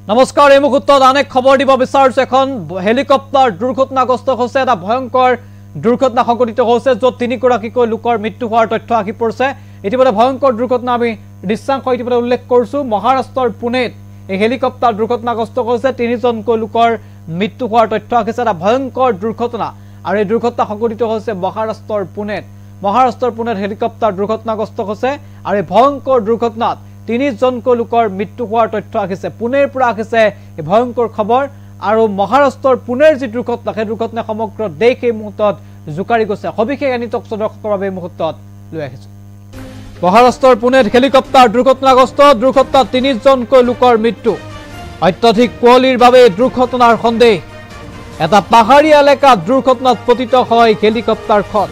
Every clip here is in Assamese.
নমস্কাৰ এই মুহূৰ্তত আনেক খবৰ দিব বিচাৰিছো এখন হেলিকপ্টাৰ দুৰ্ঘটনাগ্ৰস্ত হৈছে এটা ভয়ংকৰ দুৰ্ঘটনা সংঘটিত হৈছে য'ত তিনিগৰাকীকৈ লোকৰ মৃত্যু হোৱাৰ তথ্য আহি পৰিছে ইতিমধ্যে ভয়ংকৰ দুৰ্ঘটনা আমি দৃশ্যাংশ ইতিমধ্যে উল্লেখ কৰিছো মহাৰাষ্ট্ৰৰ পুনেত এই হেলিকপ্টাৰ দুৰ্ঘটনাগ্ৰস্ত হৈছে তিনিজনকৈ লোকৰ মৃত্যু হোৱাৰ তথ্য আহিছে এটা ভয়ংকৰ দুৰ্ঘটনা আৰু এই দুৰ্ঘটনা সংঘটিত হৈছে মহাৰাষ্ট্ৰৰ পুনেত হেলিকপ্টাৰ দুৰ্ঘটনাগ্ৰস্ত হৈছে আৰু এই ভয়ংকৰ দুৰ্ঘটনাত তিনিজনকৈ লোকৰ মৃত্যু হোৱাৰ তথ্য আহিছে পুনেৰ পৰা আহিছে এই ভয়ংকৰ খবৰ আৰু মহাৰাষ্ট্ৰৰ পুনেৰ যি দুৰ্ঘটনা সেই দুৰ্ঘটনা সমগ্ৰ দেশ এই মুহূৰ্তত জুকাৰি গৈছে সবিশেষ আনি টকছ দৰ্শকৰ বাবে এই মুহূৰ্তত লৈ আহিছো মহাৰাষ্ট্ৰৰ পুনেত হেলিকপ্টাৰ দুৰ্ঘটনাত তিনিজনকৈ লোকৰ মৃত্যু অত্যধিক কুঁৱলীৰ বাবে দুৰ্ঘটনাৰ সন্দেহ এটা পাহাৰীয়া এলেকাত দুৰ্ঘটনাত পতিত হয় হেলিকপ্টাৰখন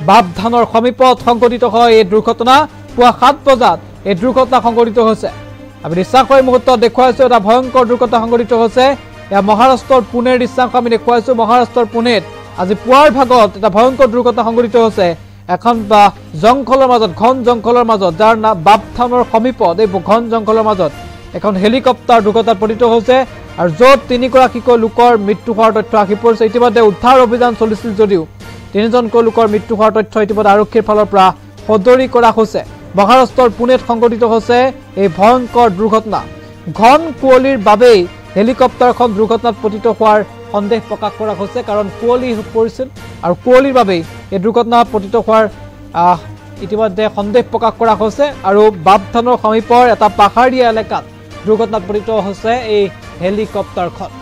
বাপধানৰ সমীপত সংঘটিত হয় এই দুৰ্ঘটনা পুৱা 7 বজাত এই দুৰ্ঘটনা সংঘটিত হৈছে আমি দৃশ্যাংশ এই মুহূৰ্তত দেখুৱাইছো এটা ভয়ংকৰ দুৰ্ঘটনা সংঘটিত হৈছে এয়া মহাৰাষ্ট্ৰৰ পুনেৰ দৃশ্যাংশ আমি দেখুৱাইছো মহাৰাষ্ট্ৰৰ পুনেত আজি পুৱাৰ ভাগত এটা ভয়ংকৰ দুৰ্ঘটনা সংঘটিত হৈছে এখন ঘন জংঘলৰ মাজত যাৰ নাম বাপধানৰ সমীপত এই ঘন জংঘলৰ মাজত এখন হেলিকপ্টাৰ দুৰ্ঘটনাত পতিত হৈছে আৰু য'ত তিনিগৰাকীকৈ লোকৰ মৃত্যু হোৱাৰ তথ্য আহি পৰিছে ইতিমধ্যে উদ্ধাৰ অভিযান চলিছিল যদিও তিনিজনকৈ লোকৰ মৃত্যু হোৱাৰ তথ্য ইতিমধ্যে আৰক্ষীৰ ফালৰ পৰা সদৰি কৰা হৈছে মহাৰাষ্ট্ৰৰ পুনেত সংঘটিত হৈছে এই ভয়ংকৰ দুৰ্ঘটনা ঘন কুঁৱলীৰ বাবে হেলিকপ্টাৰখন দুৰ্ঘটনাত পতিত হোৱাৰ সন্দেহ প্ৰকাশ কৰা হৈছে কাৰণ কুঁৱলী পৰিছিল আৰু কুঁৱলীৰ বাবে এই দুৰ্ঘটনা পতিত হোৱাৰ ইতিমধ্যে সন্দেহ প্ৰকাশ কৰা হৈছে আৰু বাপধানৰ সমীপৰ এটা পাহাৰীয়া এলেকাত দুৰ্ঘটনাত পতিত হৈছে এই হেলিকপ্টাৰখন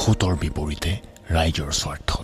সতৰ বিপৰীতে ৰাইজৰ স্বাৰ্থ